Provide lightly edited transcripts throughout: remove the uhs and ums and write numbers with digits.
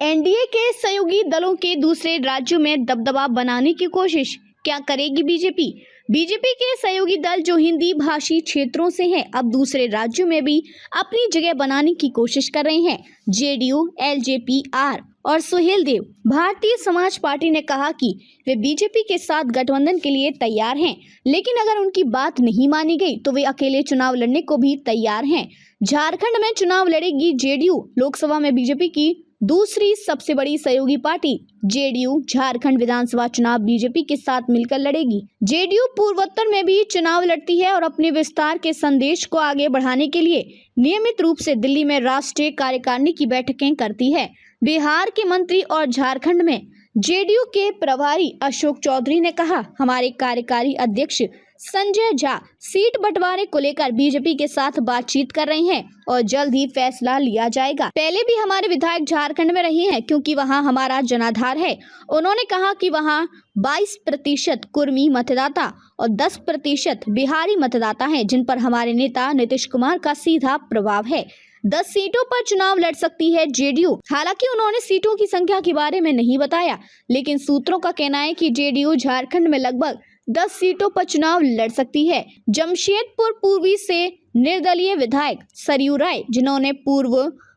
NDA के सहयोगी दलों के दूसरे राज्यों में दबदबा बनाने की कोशिश क्या करेगी बीजेपी? बीजेपी के सहयोगी दल जो हिंदी भाषी क्षेत्रों से हैं, अब दूसरे राज्यों में भी अपनी जगह बनाने की कोशिश कर रहे हैं। जेडीयू, एलजेपी, आर और सुहेल देव भारतीय समाज पार्टी ने कहा कि वे बीजेपी के साथ गठबंधन के लिए तैयार हैं, लेकिन अगर उनकी बात नहीं मानी गई तो वे अकेले चुनाव लड़ने को भी तैयार हैं। झारखंड में चुनाव लड़ेगी जेडीयू। लोकसभा में बीजेपी की दूसरी सबसे बड़ी सहयोगी पार्टी जेडीयू झारखंड विधानसभा चुनाव बीजेपी के साथ मिलकर लड़ेगी। जेडीयू पूर्वोत्तर में भी चुनाव लड़ती है और अपने विस्तार के संदेश को आगे बढ़ाने के लिए नियमित रूप से दिल्ली में राष्ट्रीय कार्यकारिणी की बैठकें करती है। बिहार के मंत्री और झारखंड में जेडीयू के प्रभारी अशोक चौधरी ने कहा, हमारे कार्यकारी अध्यक्ष संजय झा सीट बंटवारे को लेकर बीजेपी के साथ बातचीत कर रहे हैं और जल्द ही फैसला लिया जाएगा। पहले भी हमारे विधायक झारखंड में रहे हैं क्योंकि वहां हमारा जनाधार है। उन्होंने कहा कि वहां 22% कुर्मी मतदाता और 10% बिहारी मतदाता हैं, जिन पर हमारे नेता नीतीश कुमार का सीधा प्रभाव है। 10 सीटों पर चुनाव लड़ सकती है जेडीयू। हालांकि उन्होंने सीटों की संख्या के बारे में नहीं बताया, लेकिन सूत्रों का कहना है कि जेडीयू झारखंड में लगभग 10 सीटों पर चुनाव लड़ सकती है। जमशेदपुर पूर्वी से निर्दलीय विधायक सरयू राय, जिन्होंने पूर्व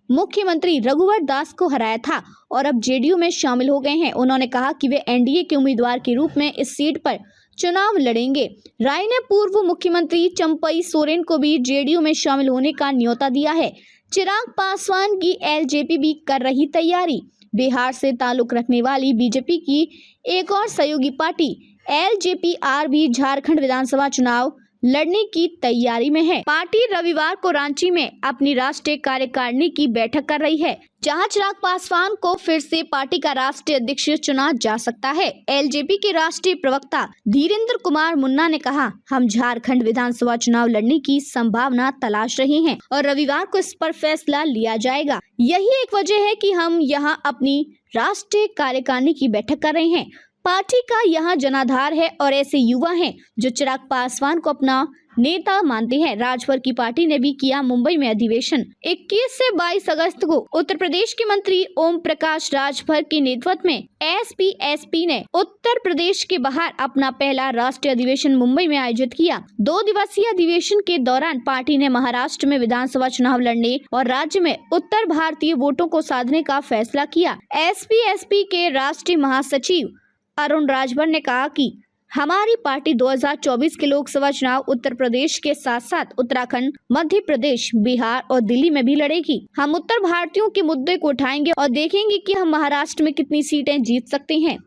मुख्यमंत्री रघुवर दास को हराया था और अब जेडीयू में शामिल हो गए हैं, उन्होंने कहा कि वे एनडीए के उम्मीदवार के रूप में इस सीट पर चुनाव लड़ेंगे। राय ने पूर्व मुख्यमंत्री चंपई सोरेन को भी जेडीयू में शामिल होने का न्योता दिया है। चिराग पासवान की एलजेपी भी कर रही तैयारी। बिहार से ताल्लुक रखने वाली बीजेपी की एक और सहयोगी पार्टी एलजेपी-आर भी झारखंड विधानसभा चुनाव लड़ने की तैयारी में है। पार्टी रविवार को रांची में अपनी राष्ट्रीय कार्यकारिणी की बैठक कर रही है, जहां चिराग पासवान को फिर से पार्टी का राष्ट्रीय अध्यक्ष चुना जा सकता है। एलजेपी के राष्ट्रीय प्रवक्ता धीरेन्द्र कुमार मुन्ना ने कहा, हम झारखंड विधानसभा चुनाव लड़ने की संभावना तलाश रहे हैं और रविवार को इस पर फैसला लिया जाएगा। यही एक वजह है कि हम यहाँ अपनी राष्ट्रीय कार्यकारिणी की बैठक कर रहे हैं। पार्टी का यहाँ जनाधार है और ऐसे युवा हैं जो चिराग पासवान को अपना नेता मानते हैं। राजभर की पार्टी ने भी किया मुंबई में अधिवेशन। 21 से 22 अगस्त को उत्तर प्रदेश के मंत्री ओम प्रकाश राजभर के नेतृत्व में एसपी ने उत्तर प्रदेश के बाहर अपना पहला राष्ट्रीय अधिवेशन मुंबई में आयोजित किया। 2 दिवसीय अधिवेशन के दौरान पार्टी ने महाराष्ट्र में विधानसभा चुनाव लड़ने और राज्य में उत्तर भारतीय वोटों को साधने का फैसला किया। एसपी के राष्ट्रीय महासचिव अरुण राजभर ने कहा कि हमारी पार्टी 2024 के लोकसभा चुनाव उत्तर प्रदेश के साथ साथ उत्तराखंड, मध्य प्रदेश, बिहार और दिल्ली में भी लड़ेगी। हम उत्तर भारतीयों के मुद्दे को उठाएंगे और देखेंगे कि हम महाराष्ट्र में कितनी सीटें जीत सकते हैं।